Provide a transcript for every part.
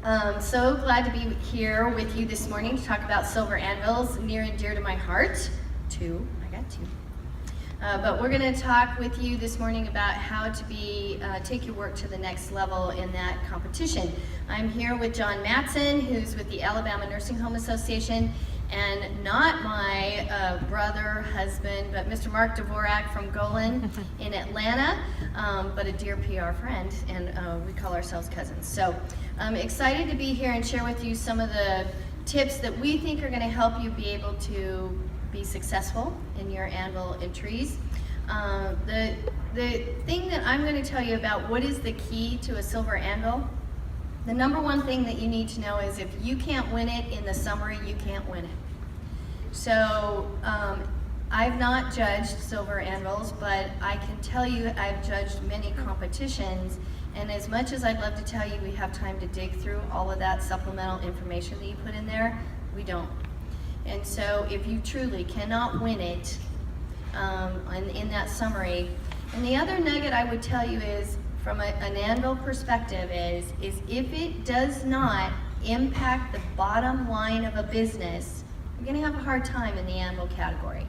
So glad to be here with you this morning to talk about silver anvils, near and dear to my heart. I got two. But we're going to talk with you this morning about how to take your work to the next level in that competition. I'm here with John Matson, who's with the Alabama Nursing Home Association, and not my brother, husband, but Mr. Mark Dvorak from Golin in Atlanta, but a dear PR friend, and we call ourselves cousins. So I'm excited to be here and share with you some of the tips that we think are going to help you be able to be successful in your anvil entries. The thing that I'm going to tell you about what is the key to a silver anvil, the number one thing that you need to know is if you can't win it in the summary, you can't win it. So I've not judged silver anvils, but I can tell you I've judged many competitions, and as much as I'd love to tell you we have time to dig through all of that supplemental information that you put in there, we don't. And so if you truly cannot win it in that summary, and the other nugget I would tell you is, from an anvil perspective, is if it does not impact the bottom line of a business, you're going to have a hard time in the anvil category.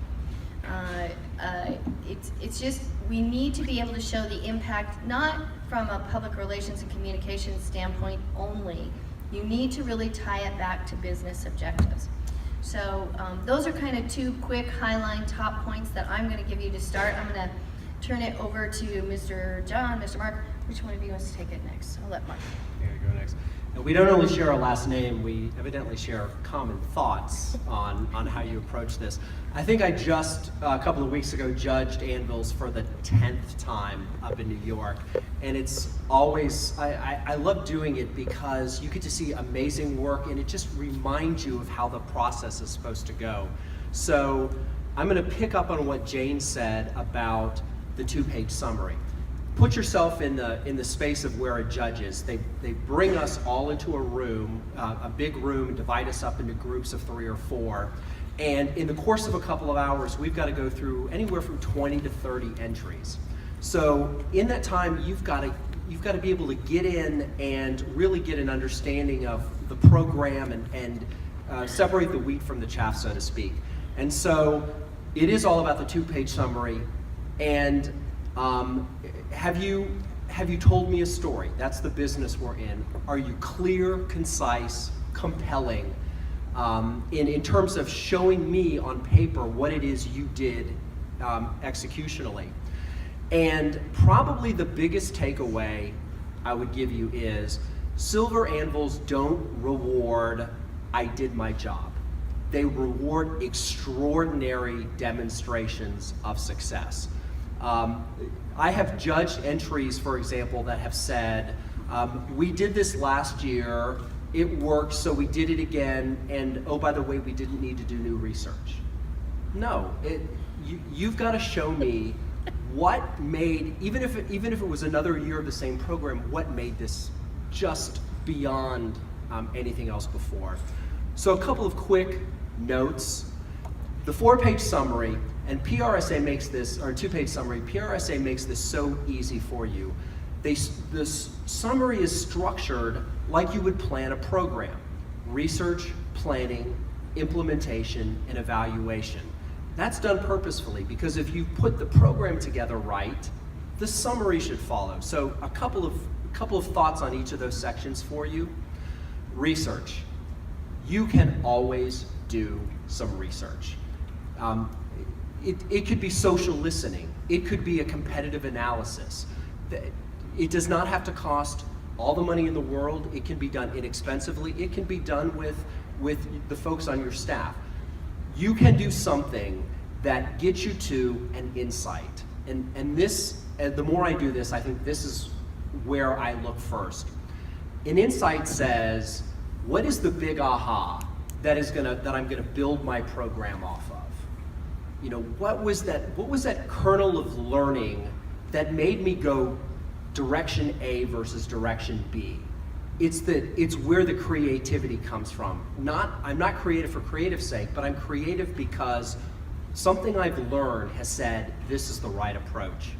It's just, we need to be able to show the impact, not from a public relations and communications standpoint only. You need to really tie it back to business objectives. So those are kind of two quick highline top points that I'm going to give you to start. I'm going to turn it over to Mr. John, Mr. Mark. Which one of you wants to take it next? I'll let Mark. Here you go next. And we don't only share our last name, we evidently share common thoughts on how you approach this. I think I just, a couple of weeks ago, judged anvils for the 10th time up in New York. And it's always, I love doing it because you get to see amazing work and it just reminds you of how the process is supposed to go. So I'm going to pick up on what Jane said about the two-page summary. Put yourself in the space of where a judge is. They bring us all into a room, a big room, divide us up into groups of 3 or 4, and in the course of a couple of hours, we've got to go through anywhere from 20 to 30 entries. So in that time, you've got to be able to get in and really get an understanding of the program and separate the wheat from the chaff, so to speak. And so it is all about the two-page summary. And have you told me a story? That's the business we're in. Are you clear, concise, compelling in terms of showing me on paper what it is you did executionally? And probably the biggest takeaway I would give you is silver anvils don't reward I did my job. They reward extraordinary demonstrations of success. I have judged entries, for example, that have said, we did this last year, it worked, so we did it again, and oh, by the way, we didn't need to do new research. No, you've got to show me what made, even if it was another year of the same program, what made this just beyond anything else before. So a couple of quick notes. The 4-page summary, and PRSA makes this, or 2-page summary, PRSA makes this so easy for you. This summary is structured like you would plan a program. Research, planning, implementation, and evaluation. That's done purposefully because if you put the program together right, the summary should follow. So a couple of thoughts on each of those sections for you. Research. You can always do some research. It could be social listening. It could be a competitive analysis. It does not have to cost all the money in the world. It can be done inexpensively. It can be done with the folks on your staff. You can do something that gets you to an insight. And the more I do this, I think this is where I look first. An insight says, what is the big aha that I'm gonna build my program off of? You know, what was that kernel of learning that made me go direction A versus direction B? It's where the creativity comes from. I'm not creative for creative's sake, but I'm creative because something I've learned has said this is the right approach.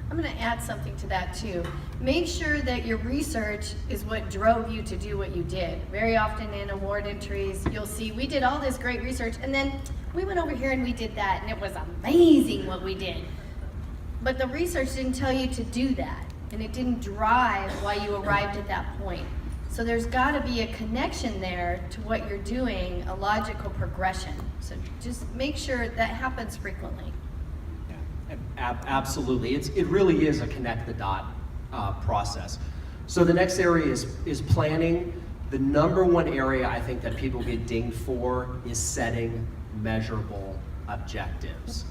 I'm going to add something to that too. Make sure that your research is what drove you to do what you did. Very often in award entries, you'll see we did all this great research and then we went over here and we did that and it was amazing what we did. But the research didn't tell you to do that and it didn't drive why you arrived at that point. So there's got to be a connection there to what you're doing, a logical progression. So just make sure that happens frequently. Absolutely, it really is a connect the dot process. So the next area is planning. The number one area I think that people get dinged for is setting measurable objectives.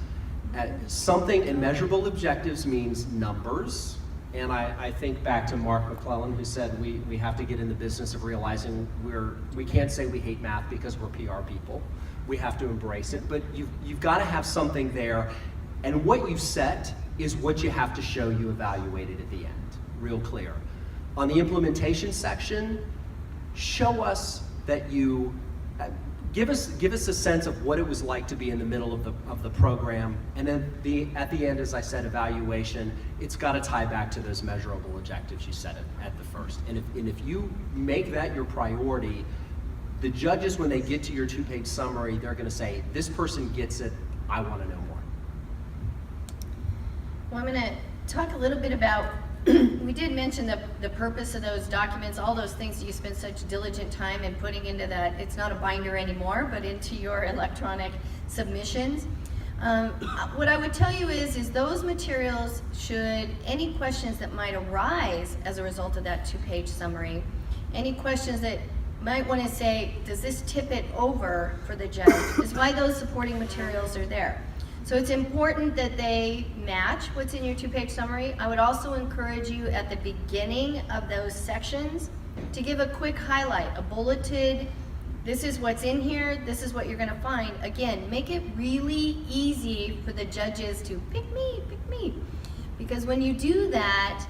And measurable objectives means numbers. And I think back to Mark McClellan, who said we have to get in the business of realizing we can't say we hate math because we're PR people. We have to embrace it, but you've got to have something there. And what you set is what you have to show you evaluated at the end, real clear. On the implementation section, show us that you, give us a sense of what it was like to be in the middle of the program. And then at the end, as I said, evaluation, it's got to tie back to those measurable objectives you set at the first. And if you make that your priority, the judges, when they get to your 2-page summary, they're going to say, this person gets it, I want to know more. Well, I'm going to talk a little bit about, we did mention the purpose of those documents, all those things that you spend such diligent time in putting into that, it's not a binder anymore, but into your electronic submissions. What I would tell you is those materials should, any questions that might arise as a result of that 2-page summary, any questions that might want to say, does this tip it over for the judge, is why those supporting materials are there. So it's important that they match what's in your 2-page summary. I would also encourage you at the beginning of those sections to give a quick highlight, a bulleted, this is what's in here, this is what you're going to find. Again, make it really easy for the judges to pick me. Because when you do that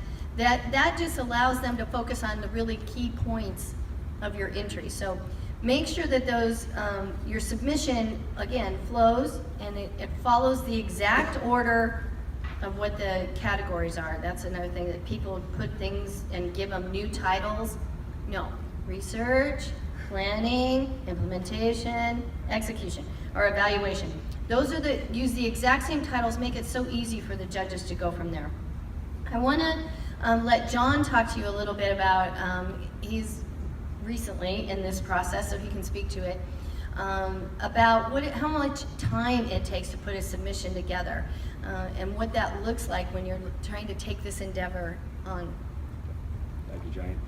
just allows them to focus on the really key points of your entry. So make sure that those, your submission, again, flows and it follows the exact order of what the categories are. That's another thing, that people put things and give them new titles. No, research, planning, implementation, execution, or evaluation. Those are use the exact same titles, make it so easy for the judges to go from there. I want to let John talk to you a little bit about, he's recently in this process, so he can speak to it, about how much time it takes to put a submission together, and what that looks like when you're trying to take this endeavor on. Thank you, Jane.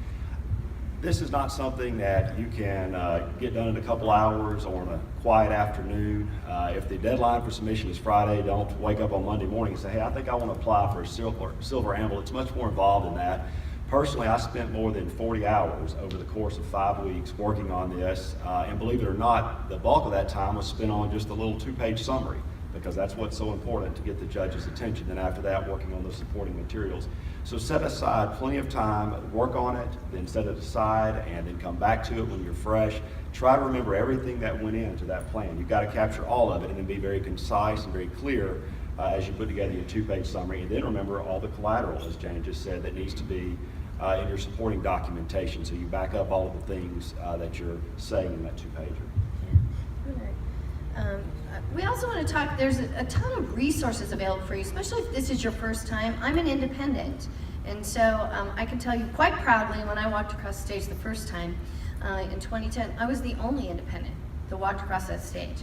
This is not something that you can get done in a couple hours or on a quiet afternoon. If the deadline for submission is Friday, don't wake up on Monday morning and say, hey, I think I want to apply for a Silver Anvil. It's much more involved than that. Personally, I spent more than 40 hours over the course of 5 weeks working on this, and believe it or not, the bulk of that time was spent on just a little 2-page summary, because that's what's so important to get the judge's attention. Then after that, working on the supporting materials. So set aside plenty of time, work on it, then set it aside, and then come back to it when you're fresh. Try to remember everything that went into that plan. You've got to capture all of it and then be very concise and very clear as you put together your 2-page summary. And then remember all the collateral, as Jane just said, that needs to be in your supporting documentation. So you back up all of the things that you're saying in that 2-pager. We also want to talk, there's a ton of resources available for you, especially if this is your first time. I'm an independent, and so I can tell you quite proudly, when I walked across the stage the first time in 2010, I was the only independent that walked across that stage.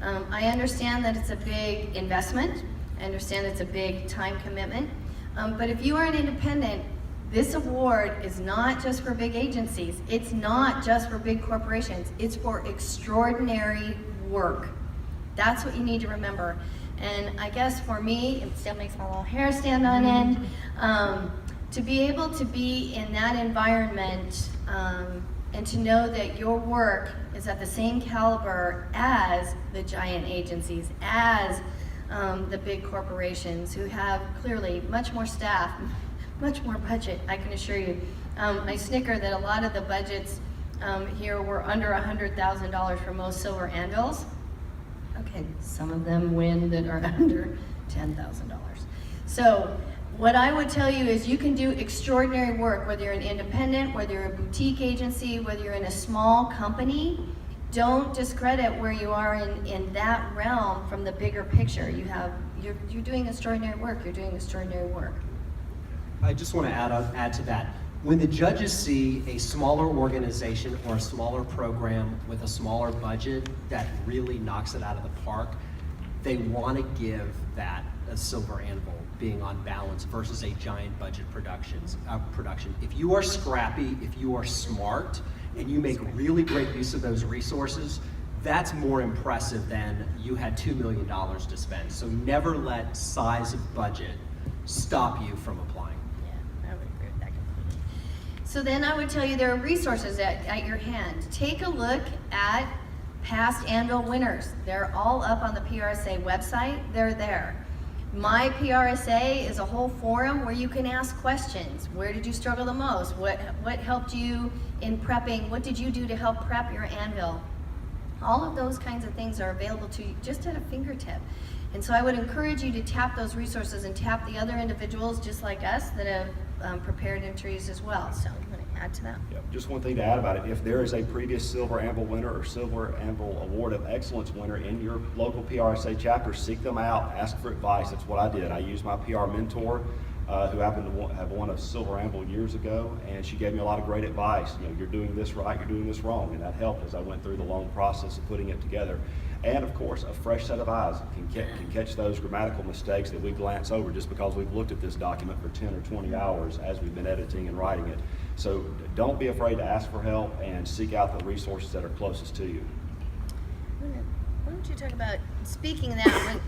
I understand that it's a big investment. I understand it's a big time commitment. But if you are an independent, this award is not just for big agencies. It's not just for big corporations. It's for extraordinary work. That's what you need to remember. And I guess for me, it still makes my little hair stand on end, to be able to be in that environment and to know that your work is at the same caliber as the giant agencies, as the big corporations who have clearly much more staff, much more budget, I can assure you. I snicker that a lot of the budgets here were under $100,000 for most Silver Anvils. Okay, some of them win that are under $10,000. So what I would tell you is you can do extraordinary work, whether you're an independent, whether you're a boutique agency, whether you're in a small company. Don't discredit where you are in that realm from the bigger picture. You're doing extraordinary work. You're doing extraordinary work. I just want to add to that. When the judges see a smaller organization or a smaller program with a smaller budget that really knocks it out of the park, they want to give that a silver anvil, being on balance versus a giant budget production. If you are scrappy, if you are smart, and you make really great use of those resources, that's more impressive than you had $2 million to spend. So never let size of budget stop you from applying. Yeah, I would agree with that completely. So then I would tell you there are resources at your hand. Take a look at past Anvil winners. They're all up on the PRSA website. They're there. My PRSA is a whole forum where you can ask questions. Where did you struggle the most? What helped you in prepping? What did you do to help prep your anvil? All of those kinds of things are available to you just at a fingertip. And so I would encourage you to tap those resources and tap the other individuals just like us that have prepared entries as well. So I'm going to add to that. Yeah, just one thing to add about it, if there is a previous Silver Anvil winner or Silver Anvil Award of Excellence winner in your local PRSA chapter, seek them out, ask for advice. That's what I did. I used my PR mentor, who happened to have won a Silver Anvil years ago, and she gave me a lot of great advice. You know, you're doing this right, you're doing this wrong, and that helped as I went through the long process of putting it together. And of course, a fresh set of eyes can catch those grammatical mistakes that we glance over just because we've looked at this document for 10 or 20 hours as we've been editing and writing it. So don't be afraid to ask for help and seek out the resources that are closest to you. Why don't you talk about, speaking of that,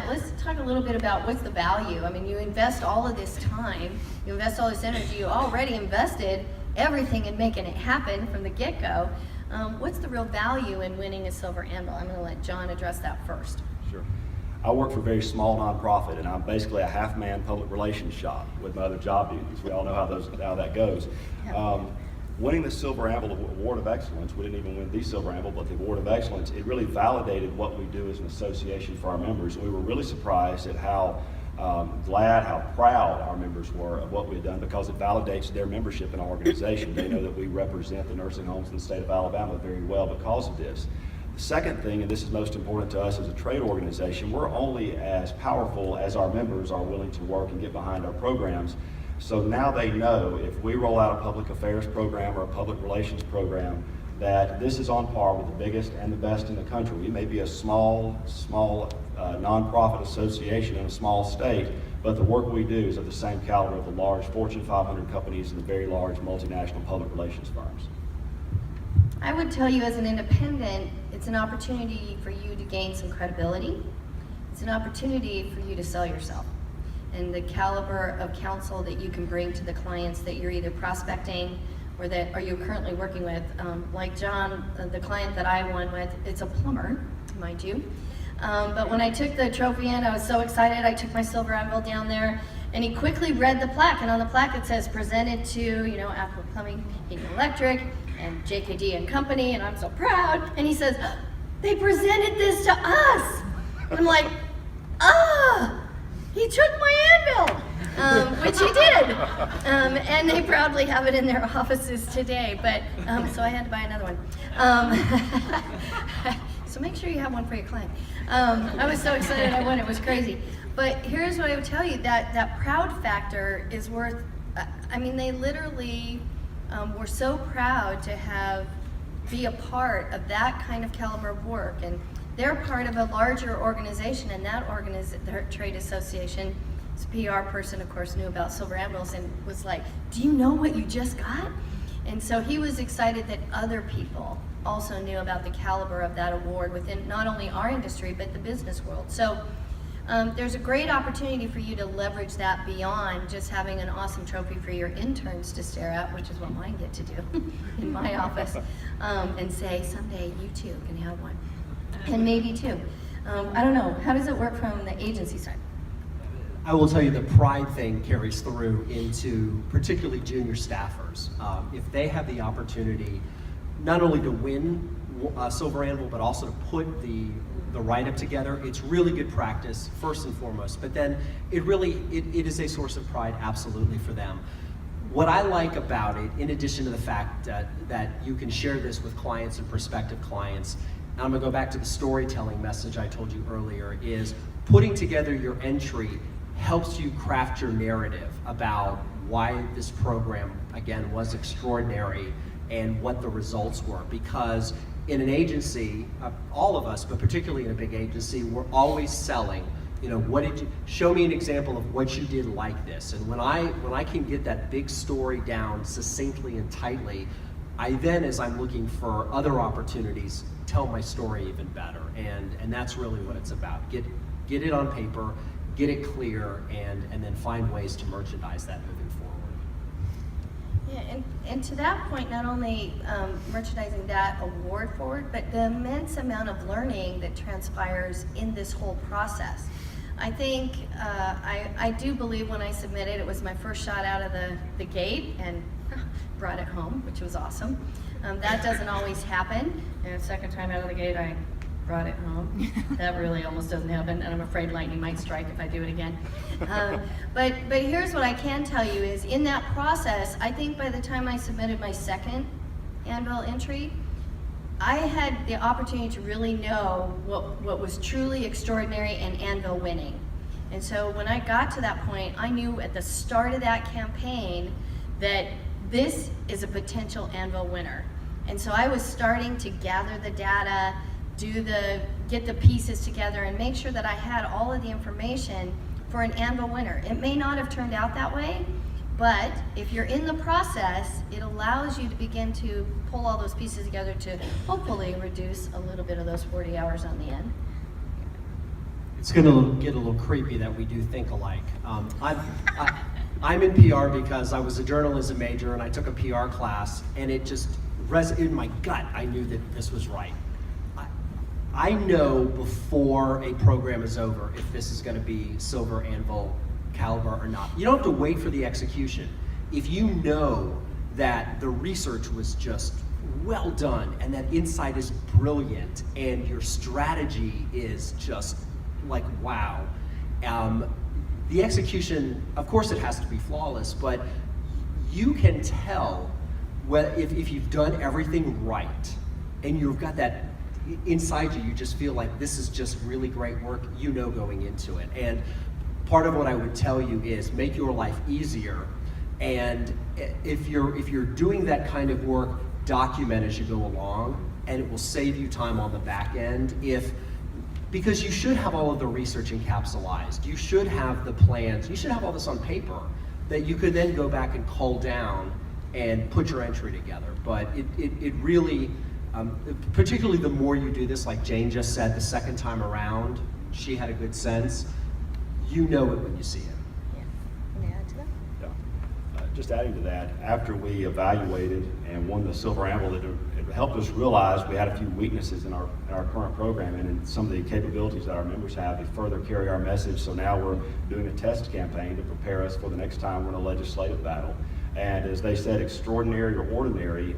let's talk a little bit about what's the value. I mean, you invest all of this time, you invest all this energy, you already invested everything in making it happen from the get-go. What's the real value in winning a Silver Anvil? I'm going to let John address that first. Sure. I work for a very small nonprofit, and I'm basically a half-man public relations shop with my other job duties. We all know how that goes. Yeah. Winning the Silver Anvil Award of Excellence, we didn't even win the Silver Anvil, but the Award of Excellence, it really validated what we do as an association for our members. We were really surprised at how glad, how proud our members were of what we had done, because it validates their membership in our organization. They know that we represent the nursing homes in the state of Alabama very well because of this. The second thing, and this is most important to us as a trade organization, we're only as powerful as our members are willing to work and get behind our programs. So now they know if we roll out a public affairs program or a public relations program, that this is on par with the biggest and the best in the country. We may be a small nonprofit association in a small state, but the work we do is of the same caliber of the large Fortune 500 companies and the very large multinational public relations firms. I would tell you as an independent, it's an opportunity for you to gain some credibility. It's an opportunity for you to sell yourself and the caliber of counsel that you can bring to the clients that you're either prospecting or that are you currently working with. Like John, the client that I won with, it's a plumber, mind you. But when I took the trophy in, I was so excited. I took my Silver Anvil down there, and he quickly read the plaque, and on the plaque it says presented to, Apple Plumbing, Heating and Electric, and JKD and Company, and I'm so proud. And he says, they presented this to us. And I'm like, he took my anvil, which he did. And they proudly have it in their offices today, but, so I had to buy another one. So make sure you have one for your client. I was so excited I won, it was crazy. But here's what I would tell you, that proud factor is worth, they literally were so proud to be a part of that kind of caliber of work. And they're part of a larger organization, and that their trade association, this PR person, of course, knew about Silver Anvils and was like, do you know what you just got? And so he was excited that other people also knew about the caliber of that award within not only our industry, but the business world. So there's a great opportunity for you to leverage that beyond just having an awesome trophy for your interns to stare at, which is what mine get to do in my office, and say, someday you too can have one. And maybe two. I don't know, how does it work from the agency side? I will tell you the pride thing carries through into particularly junior staffers. If they have the opportunity not only to win Silver Anvil, but also to put the write-up together. It's really good practice, first and foremost, but then it is a source of pride, absolutely, for them. What I like about it, in addition to the fact that you can share this with clients and prospective clients, and I'm gonna go back to the storytelling message I told you earlier, is putting together your entry helps you craft your narrative about why this program, again, was extraordinary and what the results were. Because in an agency, all of us, but particularly in a big agency, we're always selling, what did you, show me an example of what you did like this. And when I can get that big story down succinctly and tightly, I then, as I'm looking for other opportunities, tell my story even better. And that's really what it's about. Get it on paper, get it clear, and then find ways to merchandise that moving forward. Yeah, and to that point, not only merchandising that award forward, but the immense amount of learning that transpires in this whole process. I think, I do believe when I submitted, it was my first shot out of the gate and brought it home, which was awesome. That doesn't always happen. And the second time out of the gate, I brought it home. That really almost doesn't happen, and I'm afraid lightning might strike if I do it again. But here's what I can tell you is, in that process, I think by the time I submitted my second Anvil entry, I had the opportunity to really know what was truly extraordinary and Anvil winning. And so when I got to that point, I knew at the start of that campaign that this is a potential Anvil winner. And so I was starting to gather the data, get the pieces together, and make sure that I had all of the information for an Anvil winner. It may not have turned out that way, but if you're in the process, it allows you to begin to pull all those pieces together to hopefully reduce a little bit of those 40 hours on the end. It's going to get a little creepy that we do think alike. I'm in PR because I was a journalism major and I took a PR class, and it just in my gut, I knew that this was right. I know before a program is over if this is going to be Silver Anvil caliber or not. You don't have to wait for the execution. If you know that the research was just well done and that insight is brilliant and your strategy is just like wow, the execution, of course it has to be flawless, but you can tell if you've done everything right and you've got that inside you just feel like this is just really great work, going into it. And part of what I would tell you is make your life easier, and if you're doing that kind of work, document as you go along, and it will save you time on the back end. Because you should have all of the research encapsulated, you should have the plans, you should have all this on paper that you could then go back and cull down and put your entry together. But it really, particularly the more you do this, like Jane just said, the second time around, she had a good sense. You know it when you see it. Yeah. Can I add to that? Yeah. Just adding to that, after we evaluated and won the Silver Anvil, it helped us realize we had a few weaknesses in our current program and in some of the capabilities that our members have to further carry our message. So now we're doing a test campaign to prepare us for the next time we're in a legislative battle. And as they said, extraordinary or ordinary,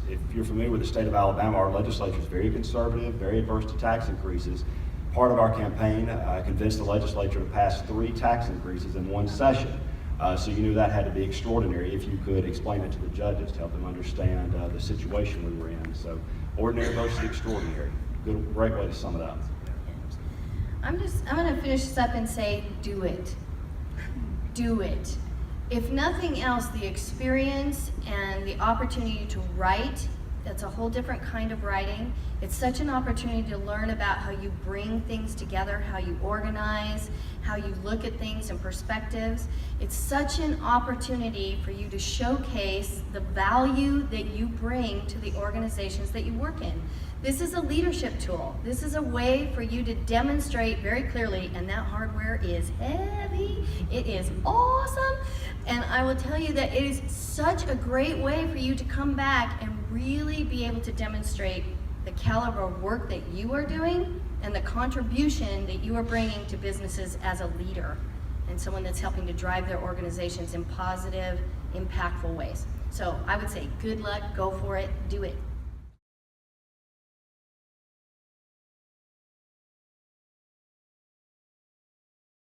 if you're familiar with the state of Alabama, our legislature is very conservative, very adverse to tax increases. Part of our campaign convinced the legislature to pass 3 tax increases in one session. So you knew that had to be extraordinary if you could explain it to the judges to help them understand the situation we were in. So ordinary versus extraordinary. Great way to sum it up. I'm going to finish this up and say, do it. Do it. If nothing else, the experience and the opportunity to write, that's a whole different kind of writing. It's such an opportunity to learn about how you bring things together, how you organize, how you look at things and perspectives. It's such an opportunity for you to showcase the value that you bring to the organizations that you work in. This is a leadership tool. This is a way for you to demonstrate very clearly, and that hardware is heavy. It is awesome. And I will tell you that it is such a great way for you to come back and really be able to demonstrate the caliber of work that you are doing and the contribution that you are bringing to businesses as a leader and someone that's helping to drive their organizations in positive, impactful ways. So I would say good luck, go for it, do it.